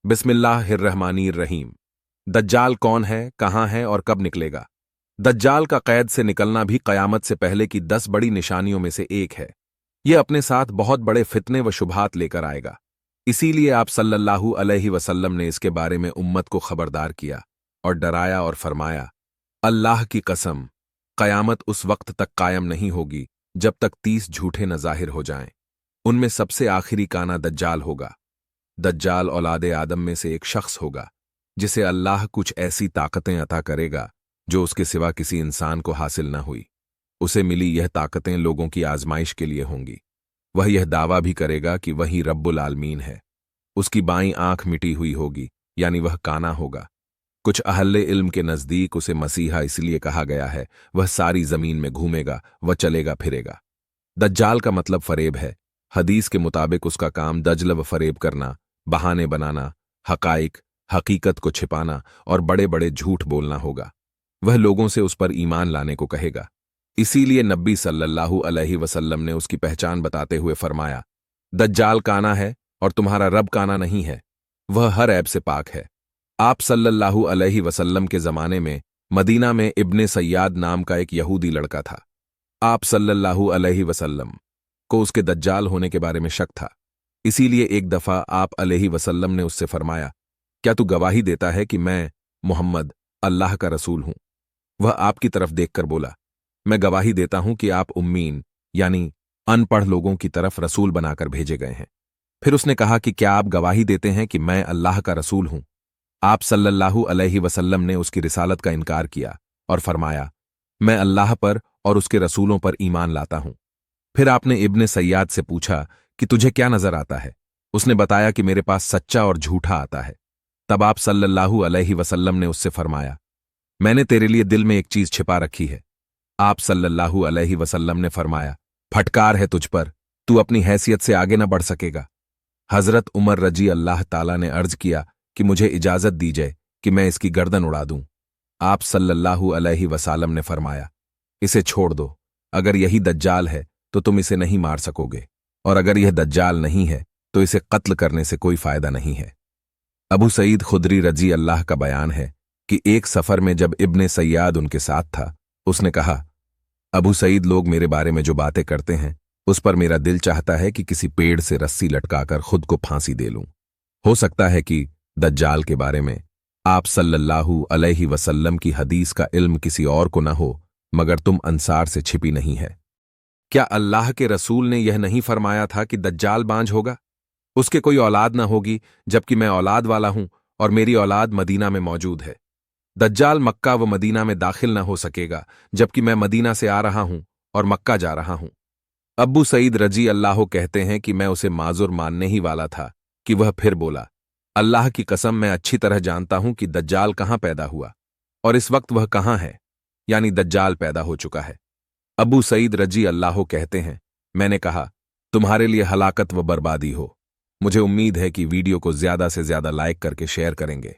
बिस्मिल्लाहिर्रहमानिर्रहीम। दज्जाल कौन है, कहाँ है और कब निकलेगा? दज्जाल का कैद से निकलना भी क़यामत से पहले की 10 बड़ी निशानियों में से एक है। यह अपने साथ बहुत बड़े फितने व शुबहात लेकर आएगा। इसीलिए आप सल्लल्लाहु अलैहि वसल्लम ने इसके बारे में उम्मत को खबरदार किया और डराया और फरमाया, अल्लाह की कसम, क़यामत उस वक्त तक कायम नहीं होगी जब तक 30 झूठे न ज़ाहिर हो जाएं। उनमें सबसे आखिरी काना दज्जाल होगा। दज्जाल औलादे आदम में से एक शख्स होगा जिसे अल्लाह कुछ ऐसी ताकतें अता करेगा जो उसके सिवा किसी इंसान को हासिल न हुई। उसे मिली यह ताकतें लोगों की आजमाइश के लिए होंगी। वह यह दावा भी करेगा कि वही रब्बुल आलमीन है। उसकी बाईं आंख मिटी हुई होगी, यानी वह काना होगा। कुछ अहले इल्म के नजदीक उसे मसीहा इसलिए कहा गया है, वह सारी जमीन में घूमेगा, वह चलेगा फिरेगा। दज्जाल का मतलब फरेब है। हदीस के मुताबिक उसका काम दजल व फरेब करना, बहाने बनाना, हकाइक हकीकत को छिपाना और बड़े बड़े झूठ बोलना होगा। वह लोगों से उस पर ईमान लाने को कहेगा। इसीलिए नबी सल्लल्लाहु अलैहि वसल्लम ने उसकी पहचान बताते हुए फरमाया, दज्जाल काना है और तुम्हारा रब काना नहीं है। वह हर ऐब से पाक है। आप सल्लल्लाहु अलैहि वसल्लम के ज़माने में मदीना में इब्ने सय्याद नाम का एक यहूदी लड़का था। आप सल्लल्लाहु अलैहि वसल्लम को उसके दज्जाल होने के बारे में शक था। इसीलिए एक दफा आप अलैहि वसल्लम ने उससे फरमाया, क्या तू गवाही देता है कि मैं मोहम्मद अल्लाह का रसूल हूं? वह आपकी तरफ देखकर बोला, मैं गवाही देता हूं कि आप उम्मीन यानी अनपढ़ लोगों की तरफ रसूल बनाकर भेजे गए हैं। फिर उसने कहा कि क्या आप गवाही देते हैं कि मैं अल्लाह का रसूल हूं? आप सल्लल्लाहु अलैहि वसल्लम ने उसकी रिसालत का इनकार किया और फरमाया, मैं अल्लाह पर और उसके रसूलों पर ईमान लाता हूं। फिर आपने इब्ने सय्याद से पूछा कि तुझे क्या नजर आता है? उसने बताया कि मेरे पास सच्चा और झूठा आता है। तब आप सल्लल्लाहु अलैहि वसल्लम ने उससे फरमाया, मैंने तेरे लिए दिल में एक चीज छिपा रखी है। आप सल्लल्लाहु अलैहि वसल्लम ने फरमाया, फटकार है तुझ पर, तू अपनी हैसियत से आगे न बढ़ सकेगा। हजरत उमर रजी अल्लाह ताला ने अर्ज किया कि मुझे इजाजत दी जाए कि मैं इसकी गर्दन उड़ा दूं। आप सल्लल्लाहु अलैहि वसल्लम ने फरमाया, इसे छोड़ दो। अगर यही दज्जाल है तो तुम इसे नहीं मार सकोगे, और अगर यह दज्जाल नहीं है तो इसे कत्ल करने से कोई फायदा नहीं है। अबू सईद खुदरी रजी अल्लाह का बयान है कि एक सफर में जब इब्ने सय्याद उनके साथ था, उसने कहा, अबू सईद, लोग मेरे बारे में जो बातें करते हैं उस पर मेरा दिल चाहता है कि किसी पेड़ से रस्सी लटकाकर खुद को फांसी दे लूं। हो सकता है कि दज्जाल के बारे में आप सल्लल्लाहु अलैहि वसल्लम की हदीस का इल्म किसी और को न हो, मगर तुम अंसार से छिपी नहीं है। क्या अल्लाह के रसूल ने यह नहीं फरमाया था कि दज्जाल बांझ होगा? उसके कोई औलाद न होगी, जबकि मैं औलाद वाला हूं और मेरी औलाद मदीना में मौजूद है। दज्जाल मक्का व मदीना में दाखिल न हो सकेगा, जबकि मैं मदीना से आ रहा हूं और मक्का जा रहा हूं। अब्बू सईद रजी अल्लाह कहते हैं कि मैं उसे माजुर मानने ही वाला था कि वह फिर बोला, अल्लाह की कसम, मैं अच्छी तरह जानता हूं कि दज्जाल कहां पैदा हुआ और इस वक्त वह कहां है, यानी दज्जाल पैदा हो चुका है। अबू सईद रजी अल्लाह कहते हैं, मैंने कहा, तुम्हारे लिए हलाकत व बर्बादी हो। मुझे उम्मीद है कि वीडियो को ज्यादा से ज्यादा लाइक करके शेयर करेंगे।